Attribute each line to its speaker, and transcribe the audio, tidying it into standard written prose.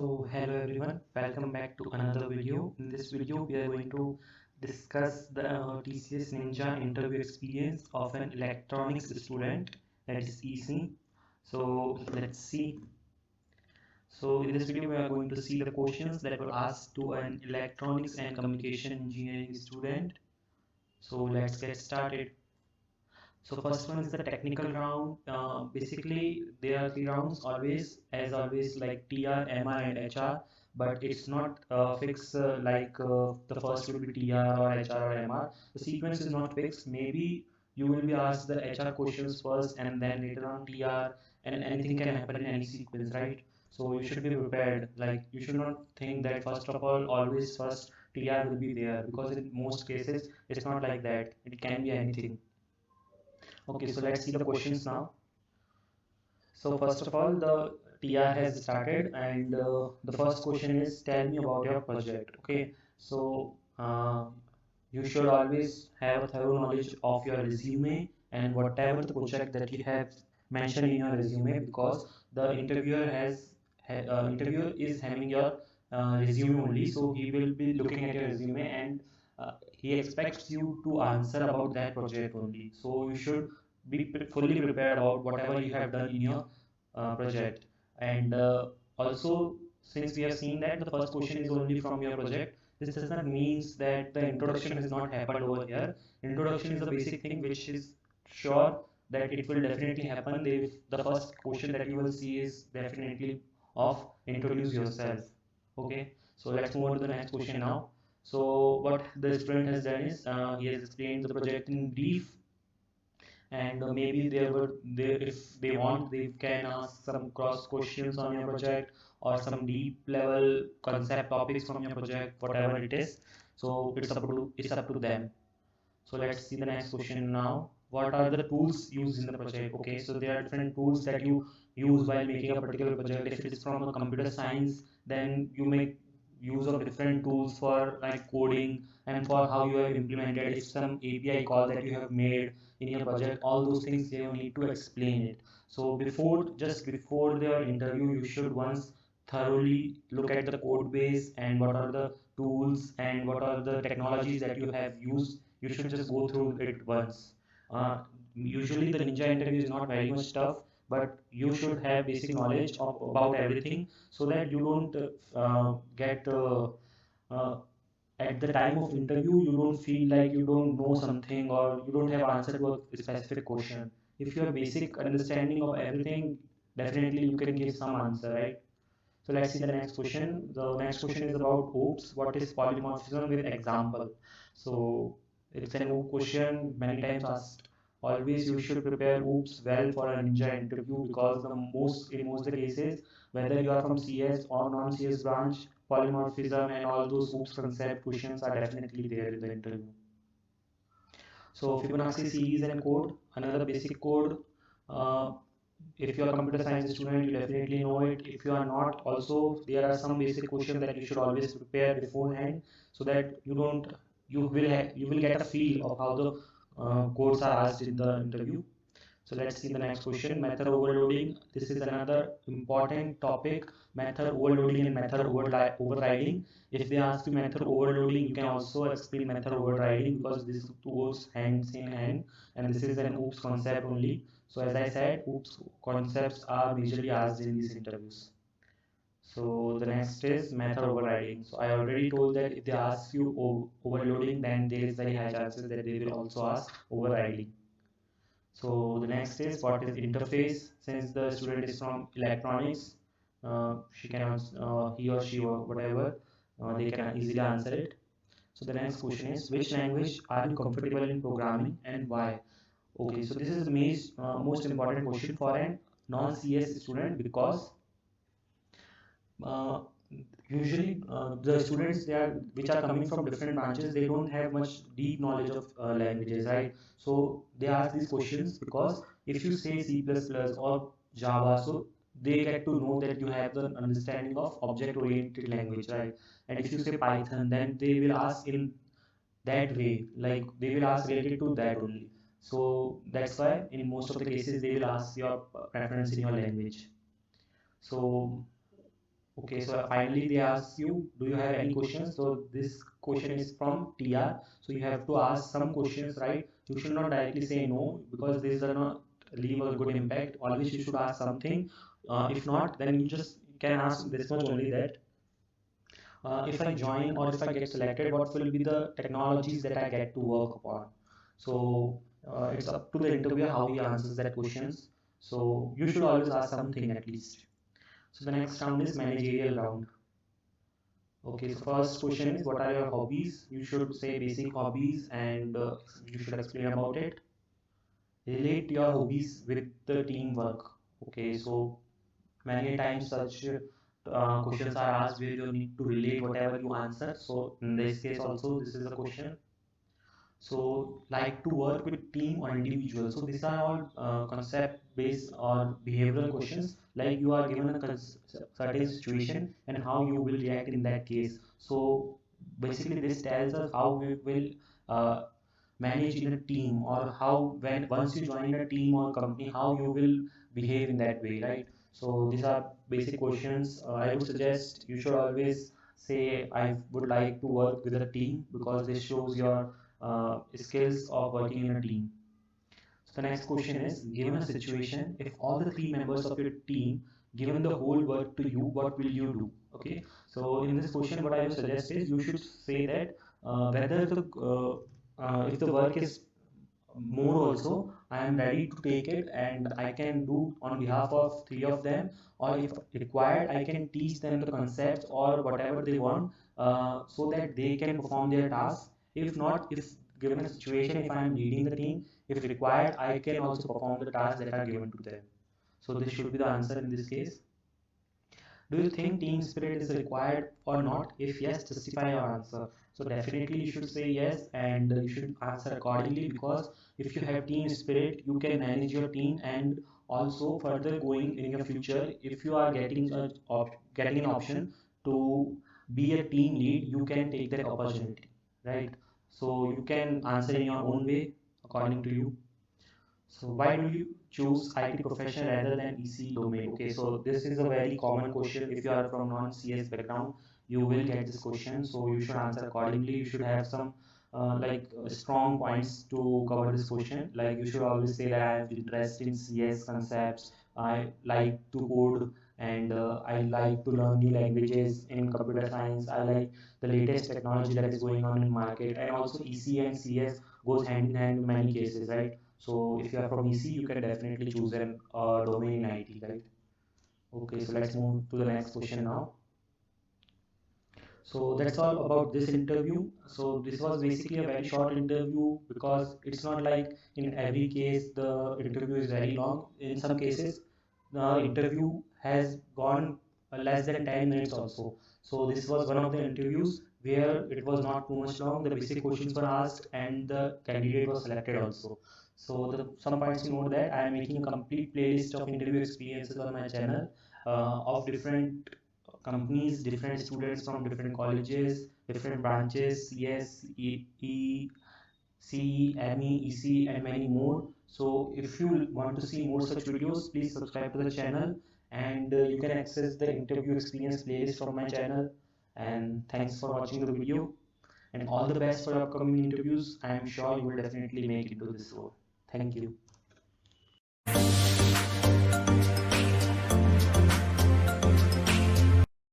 Speaker 1: Hello everyone, welcome back to another video. In this video, we are going to discuss the TCS Ninja interview experience of an electronics student, that is EC. Let's see. In this video, we are going to see the questions that were asked to an electronics and communication engineering student. Let's get started. First one is the technical round. Basically, there are three rounds always, as always, like TR, MR, and HR. But it's not fixed the first will be TR or HR or MR. The sequence is not fixed. Maybe you will be asked the HR questions first, and then later on TR, and anything can happen in any sequence, right? So you should be prepared. Like you should not think that first of all, always first TR will be there, because in most cases it's not like that. It can be anything. Okay, so let's see the questions now. So first of all, the TR has started, and the first question is, tell me about your project. Okay, so you should always have a thorough knowledge of your resume and whatever the project that you have mentioned in your resume, because the interviewer is having your resume only, so he will be looking at your resume, and he expects you to answer about that project only. So you should be fully prepared about whatever you have done in your project. And also, since we have seen that the first question is only from your project, this does not means that the introduction has not happened over here. Introduction is a basic thing which is sure that it will definitely happen. If the first question that you will see is definitely of introduce yourself. Okay, so let's move on to the next question now. So what the student has done is he has explained the project in brief, and maybe if they want, they can ask some cross questions on your project, or some deep level concept topics from your project, whatever it is. So it's up to them. So let's see the next question now. What are the tools used in the project? Okay, so there are different tools that you use while making a particular project. If it is from a computer science, then you make use of different tools for like coding and for how you have implemented. If some API call that you have made in your project, all those things you need to explain it. So before their interview, you should once thoroughly look at the code base and what are the tools and what are the technologies that you have used. You should just go through it once. Usually the ninja interview is not very much tough, but you should have basic knowledge about everything, so that you don't get uh, at the time of interview you don't feel like you don't know something, or you don't have answer to a specific question. If you have basic understanding of everything, definitely you can give some answer, right? So let's see the next question. The next question is about OOPS. What is polymorphism with example? So it's an OOP question, many times asked. Always you should prepare OOPS well for a ninja interview, because in most of the cases, whether you are from CS or non-CS branch, polymorphism and all those OOPS concept questions are definitely there in the interview. So Fibonacci series and code, another basic code. Uh, if you are a computer science student, you definitely know it. If you are not, also there are some basic questions that you should always prepare beforehand, so that you will get a feel of how the codes are asked in the interview. So let's see the next question, method overloading. This is another important topic, method overloading and method overriding. If they ask you method overloading, you can also explain method overriding, because this goes hands in hand, and this is an OOPS concept only. So as I said, OOPS concepts are majorly asked in these interviews. So the next is method overriding. So I already told that if they ask you overloading, then there is very high chances that they will also ask overriding. So the next is, what is interface? Since the student is from electronics, he or she or whatever, they can easily answer it. So the next question is, which language are you comfortable in programming and why? Okay, so this is the most important question for a non-CS student, because uh, usually the students which are coming from different branches, they don't have much deep knowledge of languages, right? So they ask these questions because if you say C++ or Java, so they get to know that you have the understanding of object oriented language, right? And if you say Python, then they will ask in that way, like they will ask related to that only. So that's why in most of the cases they will ask your preference in your language. So Okay, so finally they ask you, do you have any questions? So this question is from TR. So you have to ask some questions, right? You should not directly say no because this does not leave a good impact. Always you should ask something. If not, then you just can ask this much only, that if I join or if I get selected, what will be the technologies that I get to work upon? So it's up to the interviewer how he answers that questions. So you should always ask something at least. So the next round is managerial round. Okay, so first question is, what are your hobbies? You should say basic hobbies and you should explain about it. Relate your hobbies with the teamwork. Okay, so many times such questions are asked where you need to relate whatever you answer. So in this case also this is a question. So like to work with team or individual. So these are all concept based or behavioral questions. Like you are given a certain situation and how you will react in that case. So basically this tells us how we will uh, manage in a team, or how when once you join a team or company how you will behave in that way, right? So these are basic questions. I would suggest you should always say I would like to work with a team because this shows your skills of working in a team. So the next question is, given a situation, if all the three members of your team given the whole work to you, what will you do? Okay, so in this question what I would suggest is you should say that whether the if the work is more also, I am ready to take it and I can do on behalf of three of them, or if required I can teach them the concepts or whatever they want, so that they can perform their task. If not, if given a situation, if I am leading the team, if required I can also perform the tasks that are given to them. So this should be the answer in this case. Do you think team spirit is required or not? If yes, justify your answer. So definitely you should say yes and you should answer accordingly, because if you have team spirit, you can manage your team, and also further going in your future, if you are getting an option to be a team lead, you can take that opportunity, right? So you can answer in your own way according to you. So why do you choose IT profession rather than EC domain? Okay, so this is a very common question. If you are from non-CS background, you will get this question. So you should answer accordingly. You should have some strong points to cover this question. Like you should always say that I have interest in CS concepts. I like to code, and I like to learn new languages in computer science. I like the latest technology that is going on in market, and also EC and CS goes hand in hand in many cases, right? So if you are from EC, you can definitely choose an domain in IT, right? Okay, so let's move to the next question now. So that's all about this interview. So this was basically a very short interview because it's not like in every case the interview is very long. In some cases, the interview has gone less than 10 minutes also. So this was one of the interviews where it was not too much long. The basic questions were asked and the candidate was selected also. So some points to note that I am making a complete playlist of interview experiences on my channel of different companies, different students from different colleges, different branches, CS, CE, ME, EC, and many more. So if you want to see more such videos, please subscribe to the channel, and you can access the interview experience playlist from my channel. And thanks for watching the video, and all the best for your upcoming interviews. I am sure you will definitely make it to this role. Thank you.